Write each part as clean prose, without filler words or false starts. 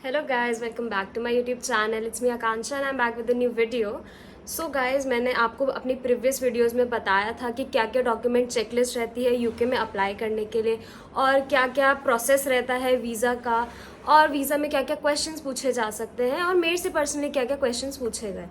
Hello guys, welcome back to my YouTube channel. It's me Akanksha and I am back with a new video. So guys, मैंने आपको अपनी previous videos में बताया था कि क्या क्या डॉक्यूमेंट चेकलिस्ट रहती है यूके में अप्लाई करने के लिए और क्या क्या प्रोसेस रहता है वीज़ा का, और वीज़ा में क्या क्या क्वेश्चंस पूछे जा सकते हैं और मेरे से पर्सनली क्या क्या क्वेश्चंस पूछे गए।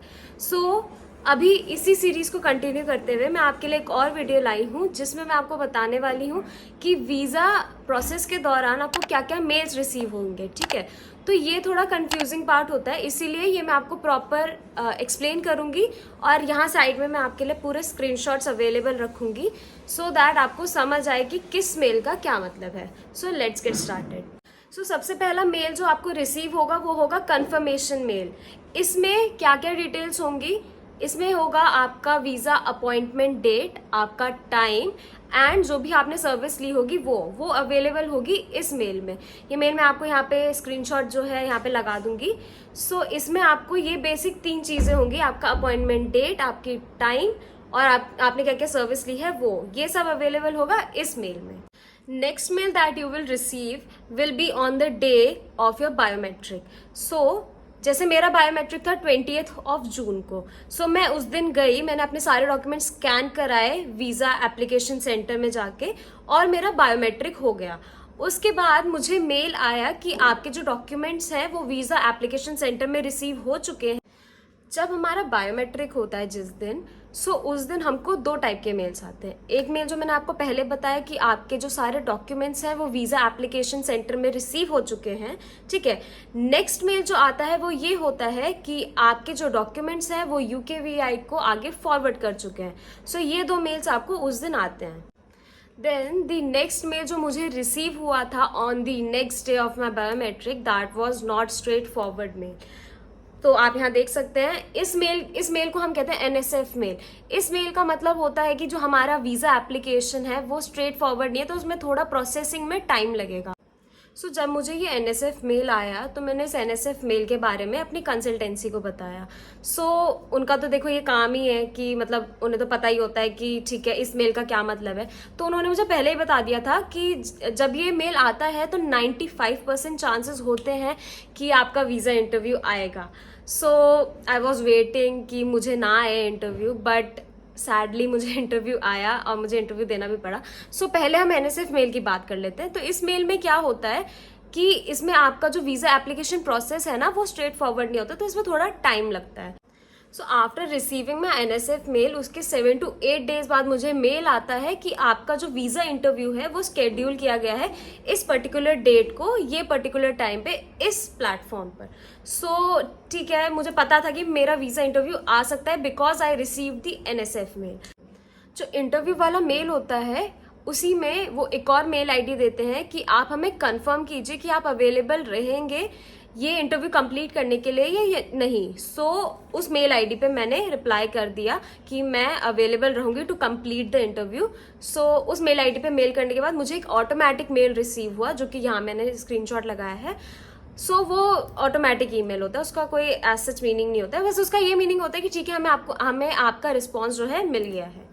अभी इसी सीरीज़ को कंटिन्यू करते हुए मैं आपके लिए एक और वीडियो लाई हूँ जिसमें मैं आपको बताने वाली हूँ कि वीज़ा प्रोसेस के दौरान आपको क्या क्या मेल्स रिसीव होंगे। ठीक है, तो ये थोड़ा कंफ्यूजिंग पार्ट होता है, इसीलिए ये मैं आपको प्रॉपर एक्सप्लेन करूँगी और यहाँ साइड में मैं आपके लिए पूरे स्क्रीनशॉट्स अवेलेबल रखूँगी सो दैट आपको समझ आए कि किस मेल का क्या मतलब है। So let's get started. सबसे पहला मेल जो आपको रिसीव होगा वो होगा कंफर्मेशन मेल। इसमें क्या क्या डिटेल्स होंगी? इसमें होगा आपका वीज़ा अपॉइंटमेंट डेट, आपका टाइम एंड जो भी आपने सर्विस ली होगी वो अवेलेबल होगी इस मेल में। ये मेल मैं आपको यहाँ पे स्क्रीनशॉट जो है यहाँ पे लगा दूंगी। इसमें आपको ये बेसिक 3 चीज़ें होंगी, आपका अपॉइंटमेंट डेट, आपकी टाइम और आपने क्या क्या सर्विस ली है ये सब अवेलेबल होगा इस मेल में। Next mail that you will receive will be on the day of your biometric. जैसे मेरा बायोमेट्रिक था 20th ऑफ जून को। मैं उस दिन गई, मैंने अपने सारे डॉक्यूमेंट स्कैन कराए वीज़ा एप्लीकेशन सेंटर में जाके और मेरा बायोमेट्रिक हो गया। उसके बाद मुझे मेल आया कि आपके जो डॉक्यूमेंट्स हैं वो वीज़ा एप्लीकेशन सेंटर में रिसीव हो चुके हैं। जब हमारा बायोमेट्रिक होता है जिस दिन, उस दिन हमको 2 टाइप के मेल्स आते हैं। एक मेल जो मैंने आपको पहले बताया कि आपके जो सारे डॉक्यूमेंट्स हैं वो वीज़ा एप्लीकेशन सेंटर में रिसीव हो चुके हैं। ठीक है, नेक्स्ट मेल जो आता है वो ये होता है कि आपके जो डॉक्यूमेंट्स हैं वो यूकेवीआई को आगे फॉरवर्ड कर चुके हैं। ये 2 मेल्स आपको उस दिन आते हैं। देन द नेक्स्ट मेल जो मुझे रिसीव हुआ था on the next day of my biometric, that was not straightforward mail. तो आप यहाँ देख सकते हैं इस मेल को हम कहते हैं एनएसएफ मेल। इस मेल का मतलब होता है कि जो हमारा वीज़ा एप्लीकेशन है वो स्ट्रेट फॉरवर्ड नहीं है, तो उसमें थोड़ा प्रोसेसिंग में टाइम लगेगा। जब मुझे ये एनएसएफ मेल आया तो मैंने इस एनएसएफ मेल के बारे में अपनी कंसल्टेंसी को बताया। उनका तो देखो ये काम ही है कि मतलब उन्हें तो पता ही होता है कि ठीक है इस मेल का क्या मतलब है। तो उन्होंने मुझे पहले ही बता दिया था कि जब ये मेल आता है तो 95% चांसेस होते हैं कि आपका वीज़ा इंटरव्यू आएगा। आई वॉज वेटिंग कि मुझे ना आए इंटरव्यू, बट सैडली मुझे इंटरव्यू आया और मुझे इंटरव्यू देना भी पड़ा। पहले हम एनएसएफ मेल की बात कर लेते हैं। तो इस मेल में क्या होता है कि इसमें आपका जो वीज़ा एप्लीकेशन प्रोसेस है ना वो स्ट्रेट फॉरवर्ड नहीं होता, तो इसमें थोड़ा टाइम लगता है। आफ्टर रिसीविंग माई एनएसएफ मेल, उसके 7 to 8 डेज बाद मुझे मेल आता है कि आपका जो वीज़ा इंटरव्यू है वो स्केड्यूल किया गया है इस पर्टिकुलर डेट को, ये पर्टिकुलर टाइम पे, इस प्लेटफॉर्म पर। ठीक है, मुझे पता था कि मेरा वीज़ा इंटरव्यू आ सकता है because I receive the NSF mail. जो इंटरव्यू वाला मेल होता है उसी में वो एक और मेल आईडी देते हैं कि आप हमें कंफर्म कीजिए कि आप अवेलेबल रहेंगे ये इंटरव्यू कंप्लीट करने के लिए या नहीं। उस मेल आईडी पे मैंने रिप्लाई कर दिया कि मैं अवेलेबल रहूंगी टू कंप्लीट द इंटरव्यू। उस मेल आईडी पे मेल करने के बाद मुझे एक ऑटोमेटिक मेल रिसीव हुआ जो कि यहाँ मैंने स्क्रीनशॉट लगाया है। वो ऑटोमेटिक ईमेल होता है, उसका कोई एज सच मीनिंग नहीं होता है, बस उसका ये मीनिंग होता है कि ठीक है हमें आपका रिस्पॉन्स जो है मिल गया है।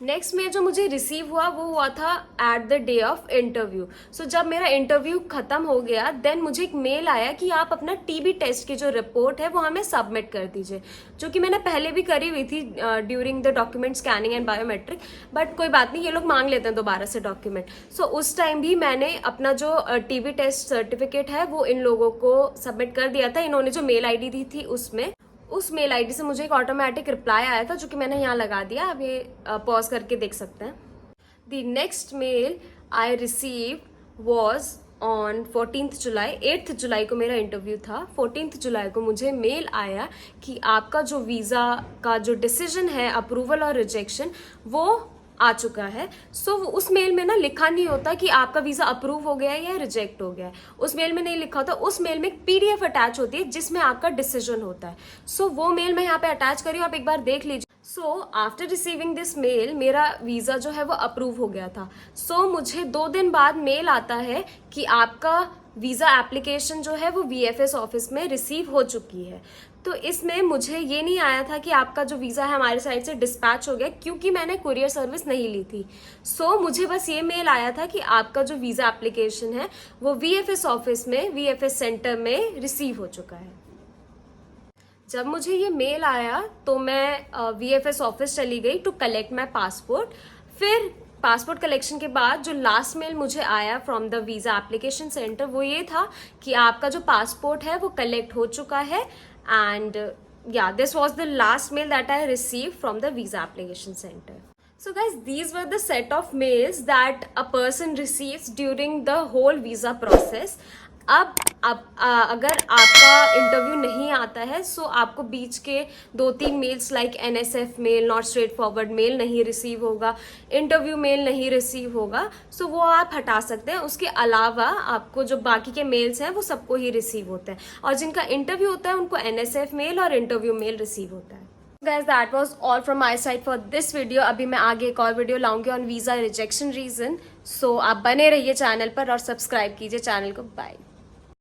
नेक्स्ट मेल जो मुझे रिसीव हुआ वो हुआ था at the day of interview. जब मेरा इंटरव्यू खत्म हो गया देन मुझे एक मेल आया कि आप अपना टीबी टेस्ट की जो रिपोर्ट है वो हमें सबमिट कर दीजिए, जो कि मैंने पहले भी करी हुई थी during the document scanning and biometric, but कोई बात नहीं, ये लोग मांग लेते हैं दोबारा से डॉक्यूमेंट। उस टाइम भी मैंने अपना जो टीबी टेस्ट सर्टिफिकेट है वो इन लोगों को सबमिट कर दिया था। इन्होंने जो मेल आई दी थी उस मेल आईडी से मुझे एक ऑटोमेटिक रिप्लाई आया था जो कि मैंने यहाँ लगा दिया, अब ये पॉज करके देख सकते हैं। The next mail I receive was on 14th July. 8th जुलाई को मेरा इंटरव्यू था। 14th जुलाई को मुझे मेल आया कि आपका जो वीज़ा का जो डिसीजन है, अप्रूवल और रिजेक्शन, वो आ चुका है। उस मेल में ना लिखा नहीं होता कि आपका वीज़ा अप्रूव हो गया है या रिजेक्ट हो गया है, उस मेल में नहीं लिखा होता। उस मेल में एक पीडीएफ अटैच होती है जिसमें आपका डिसीजन होता है। वो मेल मैं यहाँ पे अटैच करी हूँ, आप एक बार देख लीजिए। आफ्टर रिसीविंग दिस मेल मेरा वीज़ा जो है वो अप्रूव हो गया था। मुझे 2 दिन बाद मेल आता है कि आपका वीज़ा एप्लीकेशन जो है वो VFS ऑफिस में रिसीव हो चुकी है। तो इसमें मुझे ये नहीं आया था कि आपका जो वीज़ा है हमारी साइड से डिस्पैच हो गया, क्योंकि मैंने कुरियर सर्विस नहीं ली थी। सो मुझे बस ये मेल आया था कि आपका जो वीज़ा एप्लीकेशन है वो VFS ऑफिस में, VFS सेंटर में रिसीव हो चुका है। जब मुझे ये मेल आया तो मैं VFS ऑफिस चली गई टू कलेक्ट माई पासपोर्ट। फिर पासपोर्ट कलेक्शन के बाद जो लास्ट मेल मुझे आया from the visa application centre वो ये था कि आपका जो पासपोर्ट है वो कलेक्ट हो चुका है। And yeah, this was the last mail that I received from the visa application center. So guys, these were the set of mails that a person receives during the whole visa process. अब अगर आपका interview नहीं आता है सो आपको बीच के 2-3 mails like NSF mail, not straightforward mail नहीं रिसीव होगा, इंटरव्यू मेल नहीं रिसीव होगा, सो वो आप हटा सकते हैं। उसके अलावा आपको जो बाकी के मेल्स हैं वो सबको ही रिसीव होते हैं, और जिनका इंटरव्यू होता है उनको NSF मेल और इंटरव्यू मेल रिसीव होता है। Guys, that was all from my side for this video. अभी मैं आगे एक और वीडियो लाऊंगी on visa rejection reason. So आप बने रहिए चैनल पर और सब्सक्राइब कीजिए चैनल को। बाय।